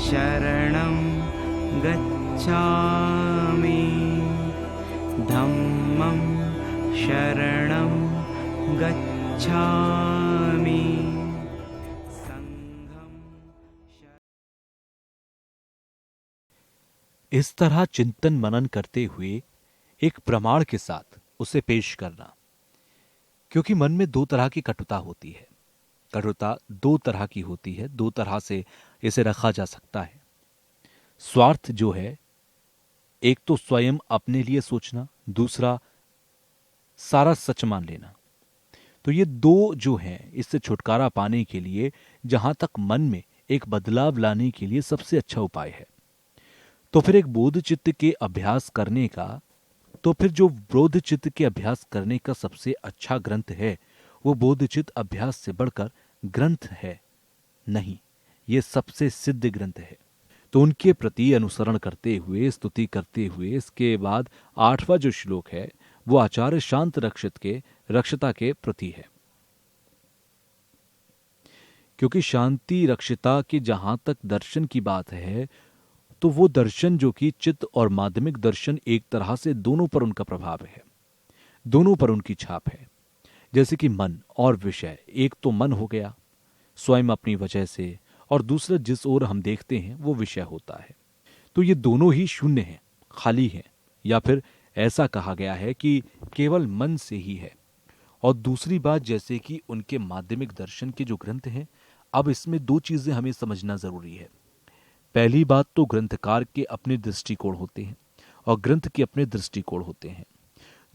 शरणं गच्छामि धम्मं शरणं गच्छामि संघं इस तरह चिंतन मनन करते हुए एक प्रमाण के साथ उसे पेश करना, क्योंकि मन में दो तरह की कटुता होती है। कटुता दो तरह की होती है, दो तरह से इसे रखा जा सकता है। स्वार्थ जो है, एक तो स्वयं अपने लिए सोचना, दूसरा सारा सच मान लेना। तो ये दो जो हैं, इससे छुटकारा पाने के लिए जहां तक मन में एक बदलाव लाने के लिए सबसे अच्छा उपाय है, तो फिर एक बोध चित्त के अभ्यास करने का तो फिर जो बोध चित्त के अभ्यास करने का सबसे अच्छा ग्रंथ है, वो बोध चित्त अभ्यास से बढ़कर ग्रंथ है नहीं, ये सबसे सिद्ध ग्रंथ है। तो उनके प्रति अनुसरण करते हुए, स्तुति करते हुए, इसके बाद 8वां जो श्लोक है वो आचार्य शांत रक्षित के रक्षता के प्रति है। क्योंकि शांति रक्षिता के जहां तक दर्शन की बात है, तो वो दर्शन जो कि चित्त और माध्यमिक दर्शन, एक तरह से दोनों पर उनका प्रभाव है, दोनों पर उनकी छाप है। जैसे कि मन और विषय, एक तो मन हो गया स्वयं अपनी वजह से, और दूसरा जिस ओर हम देखते हैं वो विषय होता है। तो ये दोनों ही शून्य हैं, खाली हैं, या फिर ऐसा कहा गया है कि केवल मन से ही है। और दूसरी बात, जैसे कि उनके माध्यमिक दर्शन के जो ग्रंथ हैं, अब इसमें दो चीजें हमें समझना जरूरी है। पहली बात तो ग्रंथकार के अपने दृष्टिकोण होते हैं और ग्रंथ के अपने दृष्टिकोण होते हैं।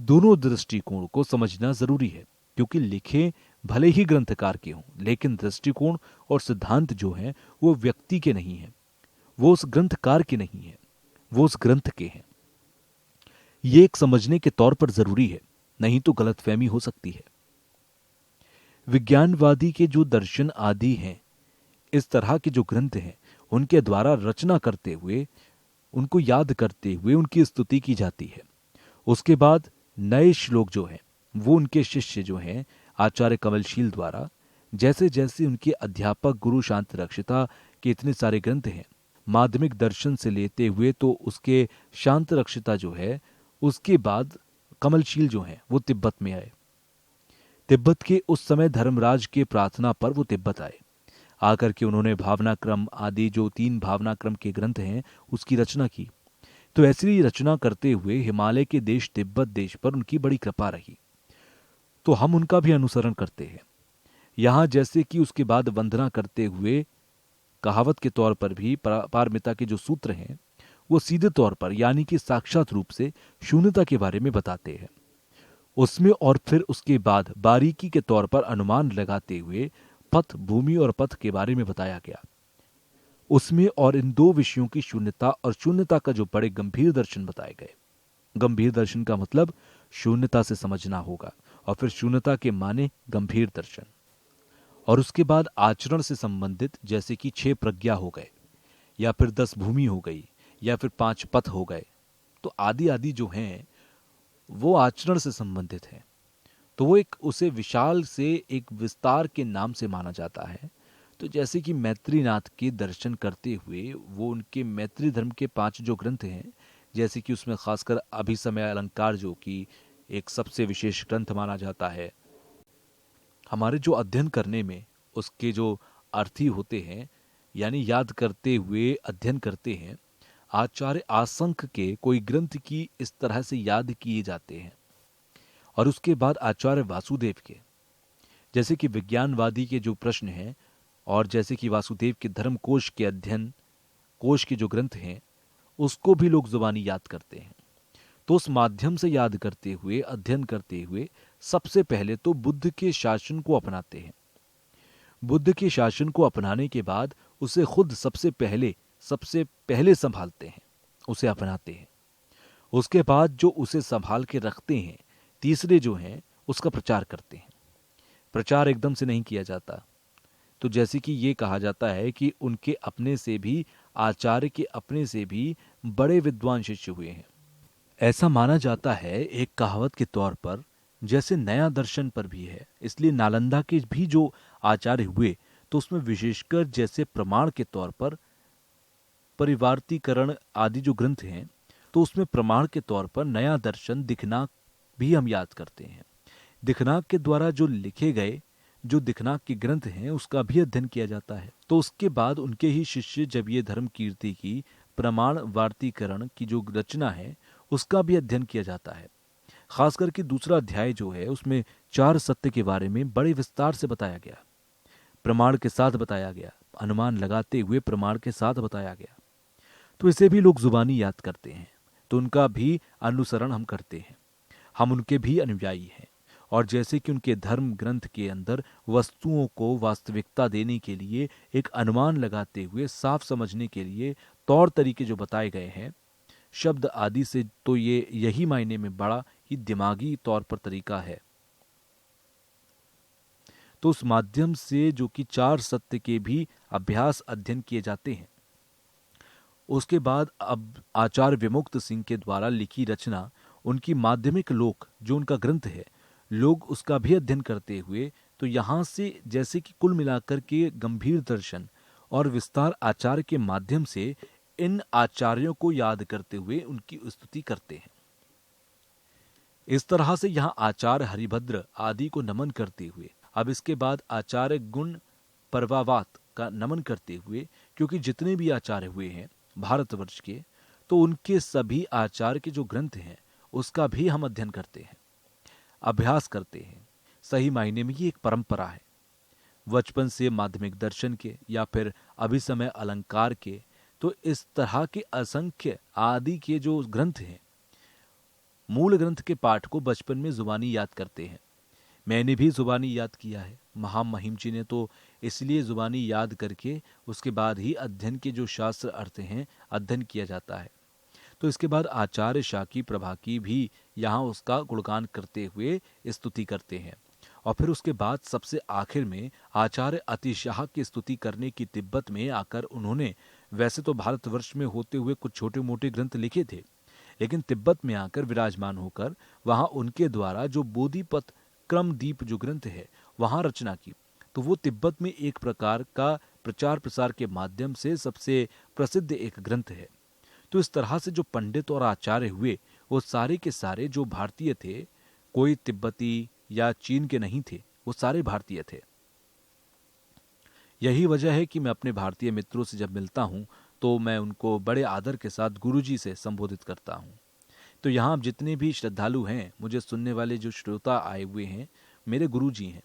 दोनों दृष्टिकोण को समझना जरूरी है, क्योंकि लिखे भले ही ग्रंथकार के हों, लेकिन दृष्टिकोण और सिद्धांत जो हैं वो व्यक्ति के नहीं हैं, वो उस ग्रंथकार के नहीं है, वो उस ग्रंथ के हैं। ये एक समझने के तौर पर जरूरी है, नहीं तो गलतफहमी हो सकती है। विज्ञानवादी के जो दर्शन आदि हैं, इस तरह के जो ग्रंथ हैं, उनके द्वारा रचना करते हुए, उनको याद करते हुए उनकी स्तुति की जाती है। उसके बाद नए श्लोक जो हैं, वो उनके शिष्य जो हैं आचार्य कमलशील द्वारा, जैसे जैसे उनके अध्यापक गुरु शांत रक्षिता के इतने सारे ग्रंथ हैं, माध्यमिक दर्शन से लेते हुए तो उसके शांत रक्षिता जो है, उसके बाद कमलशील जो हैं वो तिब्बत में आए। तिब्बत के उस समय धर्मराज के प्रार्थना पर वो तिब्बत आए। आकर के उन्होंने भावनाक्रम आदि जो 3 भावनाक्रम के ग्रंथ हैं उसकी रचना की। तो ऐसी रचना करते हुए हिमालय के देश तिब्बत देश पर उनकी बड़ी कृपा रही, तो हम उनका भी अनुसरण करते हैं। यहां जैसे कि उसके बाद वंदना करते हुए कहावत के तौर पर भी पारमिता के जो सूत्र हैं वो सीधे तौर पर, यानी कि साक्षात रूप से शून्यता के बारे में बताते हैं उसमें। और फिर उसके बाद बारीकी के तौर पर अनुमान लगाते हुए पथ, भूमि और पथ के बारे में बताया गया उसमें। और इन दो विषयों की शून्यता और शून्यता का जो बड़े गंभीर दर्शन बताए गए। गंभीर दर्शन का मतलब शून्यता से समझना होगा, और फिर शून्यता के माने गंभीर दर्शन। और उसके बाद आचरण से संबंधित, जैसे कि 6 प्रज्ञा हो गए, या फिर 10 भूमि हो गई, या फिर 5 पथ हो गए। तो आदि आदि जो हैं वो आचरण से संबंधित है, तो वो एक उसे विशाल से एक विस्तार के नाम से माना जाता है। तो जैसे कि मैत्रीनाथ के दर्शन करते हुए वो उनके मैत्री धर्म के 5 जो ग्रंथ हैं, जैसे कि उसमें खासकर अभिसमय अलंकार जो कि एक सबसे विशेष ग्रंथ माना जाता है, हमारे जो अध्ययन करने में उसके जो अर्थी होते हैं, यानी याद करते हुए अध्ययन करते हैं, आचार्य आसंख के कोई ग्रंथ की इस तरह से याद किए जाते हैं। और उसके बाद आचार्य वासुदेव के, जैसे कि विज्ञानवादी के जो प्रश्न हैं, और जैसे कि वासुदेव के धर्म कोश के अध्ययन कोश के जो ग्रंथ हैं, उसको भी लोग जुबानी याद करते हैं। तो उस माध्यम से याद करते हुए, अध्ययन करते हुए सबसे पहले तो बुद्ध के शासन को अपनाते हैं। बुद्ध के शासन को अपनाने के बाद उसे खुद सबसे पहले संभालते हैं, उसे अपनाते हैं। उसके बाद जो उसे संभाल के रखते हैं, तीसरे जो हैं उसका प्रचार करते हैं। प्रचार एकदम से नहीं किया जाता। तो जैसे कि ये कहा जाता है कि उनके अपने से भी, आचार्य के अपने से भी बड़े विद्वान शिष्य हुए हैं। ऐसा माना जाता है एक कहावत के तौर पर, जैसे नया दर्शन पर भी है, इसलिए नालंदा के भी जो आचार्य हुए, तो उसमें विशेषकर जैसे प्रमाण के तौर पर परिवार्तीकरण आदि जो ग्रंथ हैं, तो उसमें प्रमाण के तौर पर नया दर्शन दिखनाक भी हम याद करते हैं। दिखनाक के द्वारा जो लिखे गए जो दिखनाक के ग्रंथ हैं उसका भी अध्ययन किया जाता है। तो उसके बाद उनके ही शिष्य जब ये धर्म कीर्ति की प्रमाण वार्तीकरण की जो रचना है उसका भी अध्ययन किया जाता है। खास करके दूसरा अध्याय जो है उसमें 4 सत्य के बारे में बड़े विस्तार से बताया गया, प्रमाण के साथ बताया गया, अनुमान लगाते हुए प्रमाण के साथ बताया गया। तो इसे भी लोग जुबानी याद करते हैं, तो उनका भी अनुसरण हम करते हैं, हम उनके भी अनुयायी हैं। और जैसे कि उनके धर्म ग्रंथ के अंदर वस्तुओं को वास्तविकता देने के लिए, एक अनुमान लगाते हुए साफ समझने के लिए तौर तरीके जो बताए गए हैं शब्द आदि से, तो ये यही मायने में बड़ा ही दिमागी तौर पर तरीका है। तो उस माध्यम से जो कि 4 सत्य के भी अभ्यास अध्ययन किए जाते हैं। उसके बाद अब आचार्य विमुक्त सिंह के द्वारा लिखी रचना, उनकी माध्यमिक लोक जो उनका ग्रंथ है, लोग उसका भी अध्ययन करते हुए, तो यहाँ से जैसे कि कुल मिलाकर के गंभीर दर्शन और विस्तार आचार्य के माध्यम से इन आचार्यों को याद करते हुए उनकी स्तुति करते हैं। इस तरह से यहाँ आचार्य हरिभद्र आदि को नमन करते हुए, अब इसके बाद आचार्य गुण परवावात का नमन करते हुए, क्योंकि जितने भी आचार्य हुए हैं भारतवर्ष के, तो उनके सभी आचार्य के जो ग्रंथ हैं उसका भी हम अध्ययन करते हैं, अभ्यास करते हैं। सही मायने में ये एक परंपरा है। बचपन से माध्यमिक दर्शन के या फिर अभिसमय अलंकार के, तो इस तरह के असंख्य आदि के जो ग्रंथ हैं, मूल ग्रंथ के पाठ को बचपन में जुबानी याद करते हैं। मैंने भी जुबानी याद किया है, महामहिम जी ने तो इसलिए जुबानी याद करके उसके बाद ही अध्ययन के जो शास्त्र अर्थ हैं अध्ययन किया जाता है। तो इसके बाद आचार्य शाकी प्रभाकी भी यहाँ उसका गुणगान करते हुए स्तुति करते हैं। और फिर उसके बाद सबसे आखिर में आचार्य अतिशाह की स्तुति करने की तिब्बत में आकर उन्होंने वैसे तो भारतवर्ष में होते हुए कुछ छोटे मोटे ग्रंथ लिखे थे, लेकिन तिब्बत में आकर विराजमान होकर वहां उनके द्वारा जो बोधिपथ क्रम दीप जो ग्रंथ है वहां रचना की। तो वो तिब्बत में एक प्रकार का प्रचार प्रसार के माध्यम से सबसे प्रसिद्ध एक ग्रंथ है। तो इस तरह से जो पंडित और आचार्य हुए वो सारे के सारे जो भारतीय थे, कोई तिब्बती या चीन के नहीं थे, वो सारे भारतीय थे। यही वजह है कि मैं अपने भारतीय मित्रों से जब मिलता हूं तो मैं उनको बड़े आदर के साथ गुरुजी से संबोधित करता हूं। तो यहाँ जितने भी श्रद्धालु हैं, मुझे सुनने वाले जो श्रोता आए हुए हैं, मेरे गुरुजी हैं।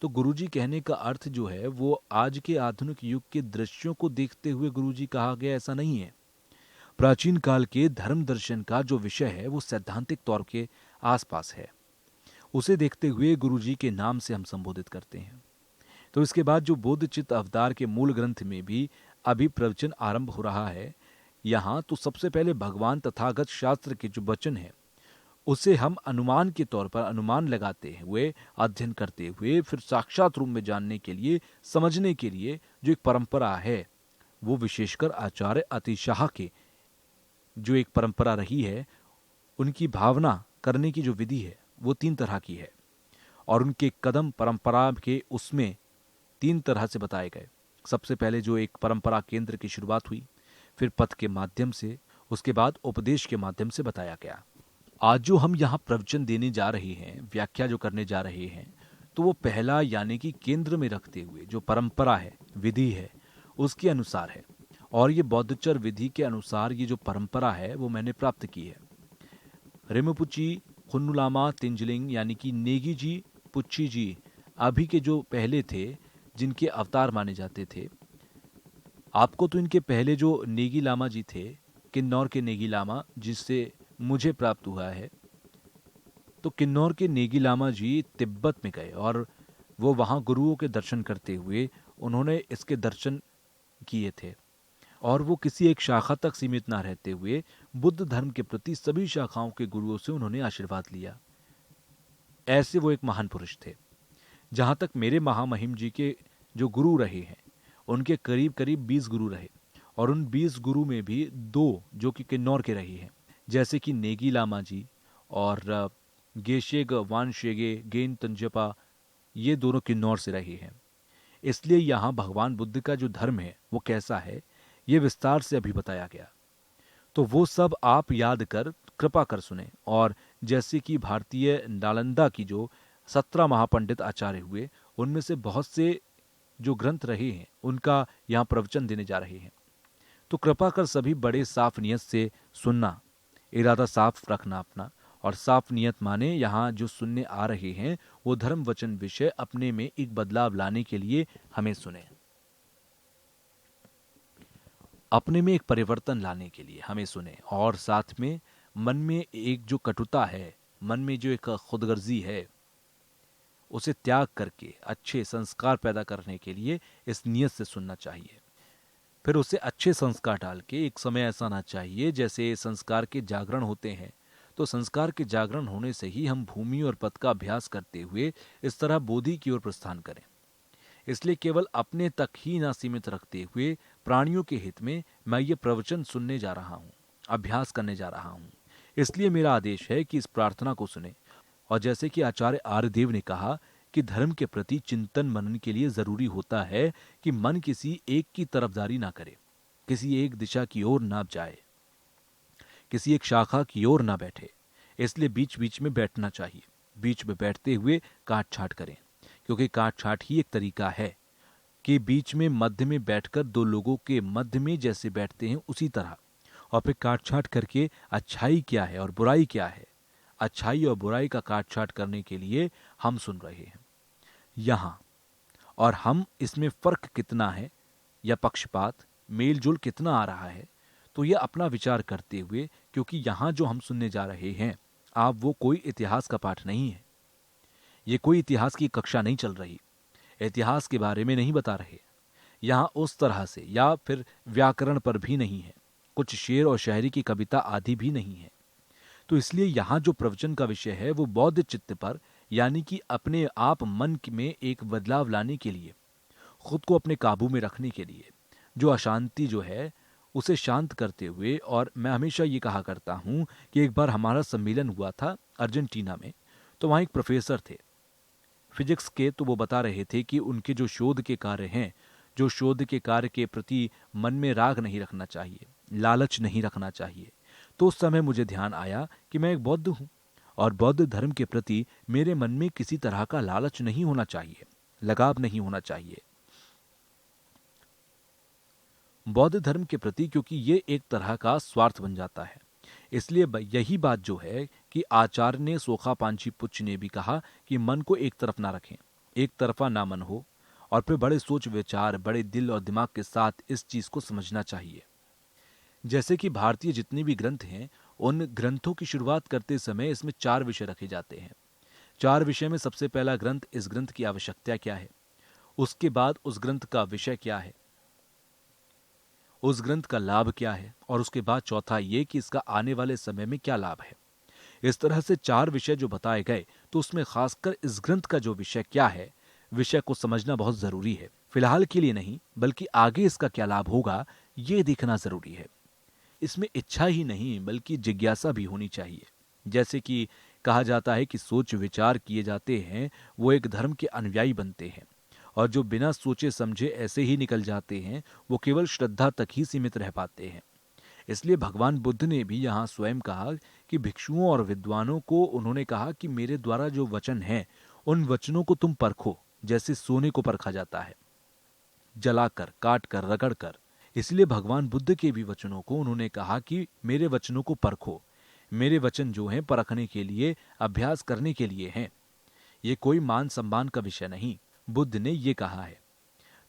तो गुरुजी कहने का अर्थ जो है वो आज के आधुनिक युग के दृश्यों को देखते हुए गुरुजी कहा गया, ऐसा नहीं है। प्राचीन काल के धर्म दर्शन का जो विषय है वो सैद्धांतिक तौर के आसपास है, उसे देखते हुए गुरुजी के नाम से हम संबोधित करते हैं। तो इसके बाद जो बोधचित्त अवतार के मूल ग्रंथ में भी अभी प्रवचन आरंभ हो रहा है यहाँ, तो सबसे पहले भगवान तथागत शास्त्र के जो वचन है उसे हम अनुमान के तौर पर अनुमान लगाते हुए अध्ययन करते हुए फिर साक्षात रूप में जानने के लिए, समझने के लिए जो एक परंपरा है, वो विशेषकर आचार्य अतिशाह के जो एक परंपरा रही है, उनकी भावना करने की जो विधि है वो 3 तरह की है। और उनके कदम परंपरा के उसमें 3 तरह से बताए गए। सबसे पहले जो एक परंपरा केंद्र की शुरुआत हुई, फिर पथ के माध्यम से, उसके बाद उपदेश के माध्यम से बताया गया। आज जो हम यहाँ प्रवचन देने जा रहे हैं, व्याख्या जो करने जा रहे हैं, तो वो पहला यानी कि केंद्र में रखते हुए जो परंपरा है, विधि है, उसके अनुसार है। और ये बौद्धचर विधि के अनुसार ये जो परंपरा है वो मैंने प्राप्त की है। रिमपुची खुन्नुलामा तिंजलिंग यानी कि नेगी जी पुच्छी जी अभी के जो पहले थे, जिनके अवतार माने जाते थे। आपको तो इनके पहले जो नेगी लामा जी थे, किन्नौर के नेगी लामा, जिससे मुझे प्राप्त हुआ है, तो किन्नौर के नेगी लामा जी तिब्बत में गए और वो वहाँ गुरुओं के दर्शन करते हुए उन्होंने इसके दर्शन किए थे। और वो किसी एक शाखा तक सीमित ना रहते हुए बुद्ध धर्म के प्रति सभी शाखाओं के गुरुओं से उन्होंने आशीर्वाद लिया। ऐसे वो एक महान पुरुष थे। जहां तक मेरे महामहिम जी के जो गुरु रहे हैं, उनके करीब करीब 20 गुरु रहे, और उन 20 गुरु में भी 2 जो कि किन्नौर के रहे हैं, जैसे कि नेगी लामा जी और गेशेग वानशेगे गेन तंजपा, ये दोनों किन्नौर से रहे हैं। इसलिए यहाँ भगवान बुद्ध का जो धर्म है वो कैसा है, ये विस्तार से अभी बताया गया। तो वो सब आप याद कर कृपा कर सुने। और जैसे कि भारतीय नालंदा की जो 17 महापंडित आचार्य हुए, उनमें से बहुत से जो ग्रंथ रहे हैं उनका यहाँ प्रवचन देने जा रहे हैं। तो कृपा कर सभी बड़े साफ नियत से सुनना, इरादा साफ रखना अपना। और साफ नियत माने यहाँ जो सुनने आ रहे हैं वो धर्म वचन विषय अपने में एक बदलाव लाने के लिए हमें सुने, अपने में एक परिवर्तन लाने के लिए हमें सुने। और साथ में मन में एक जो कटुता है, मन में जो एक खुदगर्जी है, उसे त्याग करके अच्छे संस्कार पैदा करने के लिए इस नियत से सुनना चाहिए। फिर उसे अच्छे संस्कार डाल के एक समय ऐसा आना चाहिए जैसे संस्कार के जागरण होते हैं। तो संस्कार के जागरण होने से ही हम भूमि और पद का अभ्यास करते हुए इस तरह बोधि की ओर प्रस्थान करें। इसलिए केवल अपने तक ही ना सीमित रखते हुए प्राणियों के हित में मैं ये प्रवचन सुनने जा रहा हूँ, अभ्यास करने जा रहा हूँ। इसलिए मेरा आदेश है कि इस प्रार्थना को सुने। और जैसे कि आचार्य आर्यदेव ने कहा कि धर्म के प्रति चिंतन मनन के लिए जरूरी होता है कि मन किसी एक की तरफदारी ना करे, किसी एक दिशा की ओर ना जाए, किसी एक शाखा की ओर ना बैठे। इसलिए बीच बीच में बैठना चाहिए। बीच में बैठते हुए काट छाट करें, क्योंकि काट छाट ही एक तरीका है कि बीच में मध्य में बैठकर दो लोगों के मध्य में जैसे बैठते हैं उसी तरह। और फिर काट छाट करके अच्छाई क्या है और बुराई क्या है, अच्छाई और बुराई का काट छाट करने के लिए हम सुन रहे हैं यहाँ। और हम इसमें फर्क कितना है या पक्षपात मेल जोल कितना आ रहा है, तो यह अपना विचार करते हुए, क्योंकि यहाँ जो हम सुनने जा रहे हैं आप वो कोई इतिहास का पाठ नहीं है, ये कोई इतिहास की कक्षा नहीं चल रही, इतिहास के बारे में नहीं बता रहे यहाँ उस तरह से, या फिर व्याकरण पर भी नहीं है, कुछ शेर और शायरी की कविता आदि भी नहीं है। तो इसलिए यहाँ जो प्रवचन का विषय है वो बौद्ध चित्त पर, यानी कि अपने आप मन में एक बदलाव लाने के लिए, खुद को अपने काबू में रखने के लिए, जो अशांति जो है उसे शांत करते हुए। और मैं हमेशा ये कहा करता हूँ कि एक बार हमारा सम्मेलन हुआ था अर्जेंटीना में, तो वहाँ एक प्रोफेसर थे फिजिक्स के, तो वो बता रहे थे कि उनके जो शोध के कार्य हैं, जो शोध के कार्य के प्रति मन में राग नहीं रखना चाहिए, लालच नहीं रखना चाहिए। तो उस समय मुझे ध्यान आया कि मैं एक बौद्ध हूँ और बौद्ध धर्म के प्रति मेरे मन में किसी तरह का लालच नहीं होना चाहिए, लगाव नहीं होना चाहिए बौद्ध धर्म के प्रति, क्योंकि ये एक तरह का स्वार्थ बन जाता है। इसलिए यही बात जो है कि आचार्य ने सोखा पांची पुच्छ ने भी कहा कि मन को एक तरफ ना रखें, एक तरफा ना मन हो, और फिर बड़े सोच विचार, बड़े दिल और दिमाग के साथ इस चीज को समझना चाहिए। जैसे कि भारतीय जितने भी ग्रंथ हैं, उन ग्रंथों की शुरुआत करते समय इसमें 4 विषय रखे जाते हैं। 4 विषय में सबसे पहला ग्रंथ, इस ग्रंथ की आवश्यकता क्या है, उसके बाद उस ग्रंथ का विषय क्या है, उस ग्रंथ का लाभ क्या है, और उसके बाद चौथा ये कि इसका आने वाले समय में क्या लाभ है। इस तरह से 4 विषय जो बताए गए, तो उसमें खासकर इस ग्रंथ का जो विषय क्या है, विषय को समझना बहुत जरूरी है। फिलहाल के लिए नहीं, बल्कि आगे इसका क्या लाभ होगा ये देखना जरूरी है। इसमें इच्छा ही नहीं बल्कि जिज्ञासा भी होनी चाहिए। जैसे कि कहा जाता है कि सोच विचार किए जाते हैं वो एक धर्म के अनुयायी बनते हैं, और जो बिना सोचे समझे ऐसे ही निकल जाते हैं वो केवल श्रद्धा तक ही सीमित रह पाते हैं। इसलिए भगवान बुद्ध ने भी यहाँ स्वयं कहा कि भिक्षुओं और विद्वानों को उन्होंने कहा कि मेरे द्वारा जो वचन है उन वचनों को तुम परखो, जैसे सोने को परखा जाता है, जलाकर, काट कर, रगड़ कर। इसलिए भगवान बुद्ध के भी वचनों को उन्होंने कहा कि मेरे वचनों को परखो। मेरे वचन जो हैं परखने के लिए, अभ्यास करने के लिए हैं, ये कोई मान सम्मान का विषय नहीं, बुद्ध ने ये कहा है।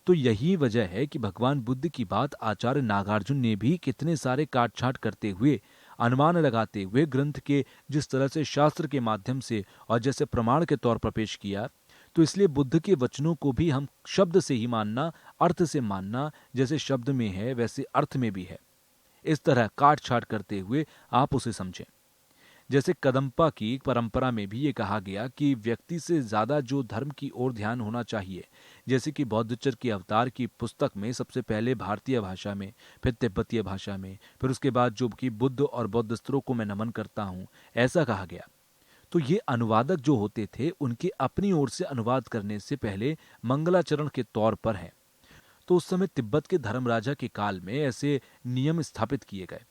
तो यही वजह है कि भगवान बुद्ध की बात आचार्य नागार्जुन ने भी कितने सारे काट छाट करते हुए, अनुमान लगाते हुए ग्रंथ के जिस तरह से शास्त्र के माध्यम से और जैसे प्रमाण के तौर पर पेश किया, तो इसलिए बुद्ध के वचनों को भी हम शब्द से ही मानना, अर्थ से मानना, जैसे शब्द में है वैसे अर्थ में भी है, इस तरह काट छाट करते हुए आप उसे समझें। जैसे कदम्पा की परंपरा में भी ये कहा गया कि व्यक्ति से ज्यादा जो धर्म की ओर ध्यान होना चाहिए, जैसे कि बौद्धचर की अवतार की पुस्तक में सबसे पहले भारतीय भाषा में, फिर तिब्बतीय भाषा में, फिर उसके बाद जो कि बुद्ध और बौद्धस्त्रों को मैं नमन करता हूँ, ऐसा कहा गया। तो ये अनुवादक जो होते थे उनके अपनी ओर से अनुवाद करने से पहले मंगलाचरण के तौर पर है। तो उस समय तिब्बत के धर्मराजा के काल में ऐसे नियम स्थापित किए गए।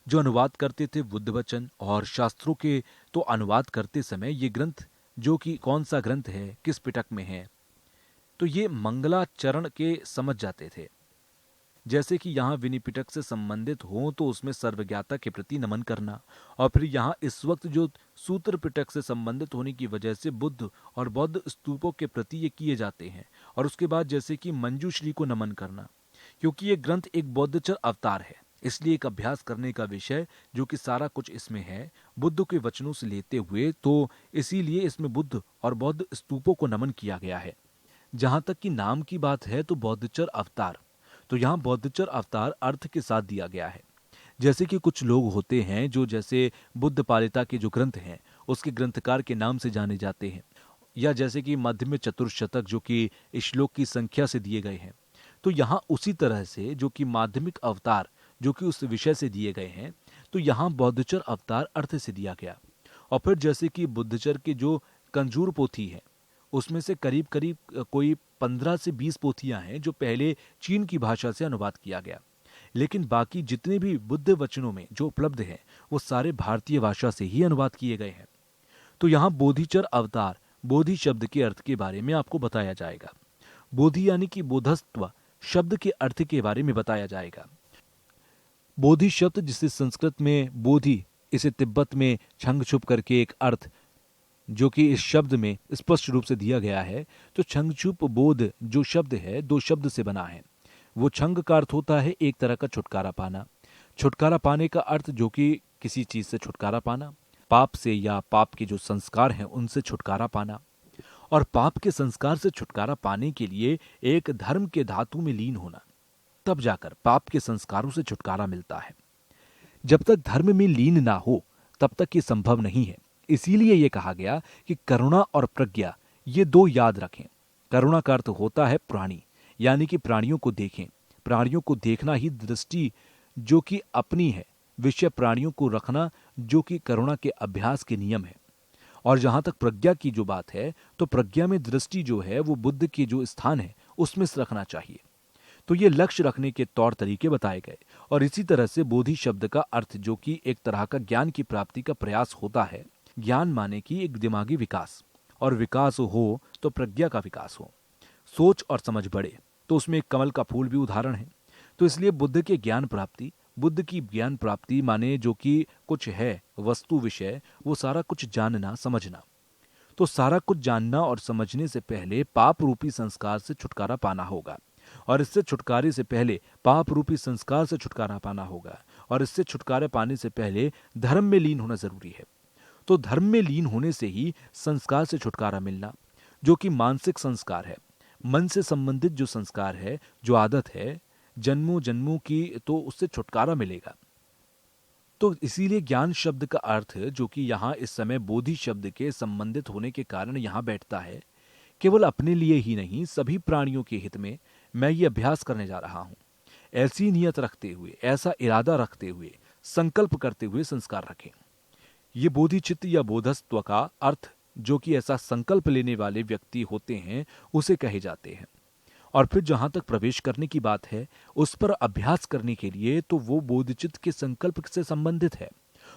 जो अनुवाद करते थे बुद्ध वचन और शास्त्रों के, तो अनुवाद करते समय ये ग्रंथ, जो कि कौन सा ग्रंथ है, किस पिटक में है, तो ये मंगलाचरण के समझ जाते थे। जैसे कि यहाँ विनय पिटक से संबंधित हो तो उसमें सर्वज्ञाता के प्रति नमन करना, और फिर यहाँ इस वक्त जो सूत्र पिटक से संबंधित होने की वजह से बुद्ध और बौद्ध स्तूपों के प्रति ये किए जाते हैं। और उसके बाद जैसे कि मंजूश्री को नमन करना, क्योंकि ये ग्रंथ एक बौद्धचर अवतार है, इसलिए एक अभ्यास करने का विषय जो कि सारा कुछ इसमें है बुद्ध के वचनों से लेते हुए, तो इसीलिए इसमें बुद्ध और बौद्ध स्तूपों को नमन किया गया है। जहां तक कि नाम की बात है तो बौद्धचर अवतार, तो यहाँ बौद्धचर अवतार अर्थ के साथ दिया गया है। जैसे कि कुछ लोग होते हैं जो जैसे बुद्ध पालिता के जो ग्रंथ हैं उसके ग्रंथकार के नाम से जाने जाते हैं, या जैसे कि मध्यम चतुर्शतक जो कि श्लोक की संख्या से दिए गए हैं, तो यहाँ उसी तरह से जो कि माध्यमिक अवतार जो कि उस विषय से दिए गए हैं, तो यहाँ बौद्धचर अवतार अर्थ से दिया गया। और फिर जैसे कि बुद्धचर के जो कंजूर पोथी है उसमें से करीब करीब कोई 15 से 20 पोथियां हैं जो पहले चीन की भाषा से अनुवाद किया गया, लेकिन बाकी जितने भी बुद्ध वचनों में जो उपलब्ध हैं वो सारे भारतीय भाषा से ही अनुवाद किए गए हैं। तो यहाँ बोधिचर अवतार, बोधि शब्द के अर्थ के बारे में आपको बताया जाएगा। बोधि यानी कि बोधस्त्व शब्द के अर्थ के बारे में बताया जाएगा। बोधि शब्द जिसे संस्कृत में बोधि, इसे तिब्बत में छंगछुप करके एक अर्थ जो कि इस शब्द में स्पष्ट रूप से दिया गया है। तो छंगछुप बोध जो शब्द है 2 शब्द से बना है। वो छंग का अर्थ होता है एक तरह का छुटकारा पाना, छुटकारा पाने का अर्थ जो कि किसी चीज से छुटकारा पाना, पाप से या पाप के जो संस्कार हैं उनसे छुटकारा पाना। और पाप के संस्कार से छुटकारा पाने के लिए एक धर्म के धातु में लीन होना, तब जाकर पाप के संस्कारों से छुटकारा मिलता है। जब तक धर्म में लीन ना हो तब तक ये संभव नहीं है। इसीलिए यह कहा गया कि करुणा और प्रज्ञा ये 2 याद रखें। करुणा का अर्थ होता है प्राणी, यानी कि प्राणियों को देखें। प्राणियों को देखना ही दृष्टि जो कि अपनी है, विषय प्राणियों को रखना जो कि करुणा के अभ्यास के नियम है। और जहां तक प्रज्ञा की जो बात है, तो प्रज्ञा में दृष्टि जो है वो बुद्ध के जो स्थान है उसमें से रखना चाहिए। तो ये लक्ष्य रखने के तौर तरीके बताए गए। और इसी तरह से बोधि शब्द का अर्थ जो कि एक तरह का ज्ञान की प्राप्ति का प्रयास होता है। ज्ञान माने कि एक दिमागी विकास, और विकास हो तो प्रज्ञा का विकास हो, सोच और समझ बढ़े, तो उसमें एक कमल का फूल भी उदाहरण है। तो इसलिए बुद्ध के ज्ञान प्राप्ति, बुद्ध की ज्ञान प्राप्ति माने जो कि कुछ है वस्तु विषय, वो सारा कुछ जानना समझना। तो सारा कुछ जानना और समझने से पहले पाप रूपी संस्कार से छुटकारा पाना होगा, और इससे छुटकारे से पहले पाप रूपी संस्कार से छुटकारा पाना होगा, और इससे छुटकारा पाने से पहले धर्म में लीन होना जरूरी है। तो धर्म में लीन होने से ही संस्कार से छुटकारा मिलना, जो कि मानसिक संस्कार है, मन से संबंधित जो संस्कार है, जो आदत है जन्मों जन्मों की, तो उससे छुटकारा मिलेगा। तो इसीलिए ज्ञान शब्द का अर्थ जो कि यहाँ इस समय बोधि शब्द के संबंधित होने के कारण यहाँ बैठता है, केवल अपने लिए ही नहीं सभी प्राणियों के हित में मैं ये अभ्यास करने जा रहा हूँ। ऐसी नियत रखते हुए, ऐसा इरादा रखते हुए, संकल्प करते हुए संस्कार रखें। ये बोधिचित्त या बोधस्त्व का अर्थ जो कि ऐसा संकल्प लेने वाले व्यक्ति होते हैं उसे कहे जाते हैं। और फिर जहां तक प्रवेश करने की बात है, उस पर अभ्यास करने के लिए तो वो बोधिचित्त के संकल्प से संबंधित है।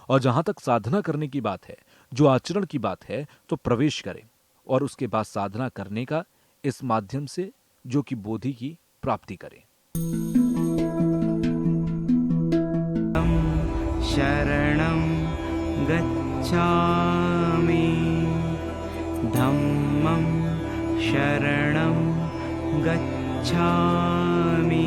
और जहां तक साधना करने की बात है, जो आचरण की बात है, तो प्रवेश करें और उसके बाद साधना करने का इस माध्यम से जो कि बोधि की प्राप्ति करें। शरणं गच्छामि धम्मं शरणं गच्छामि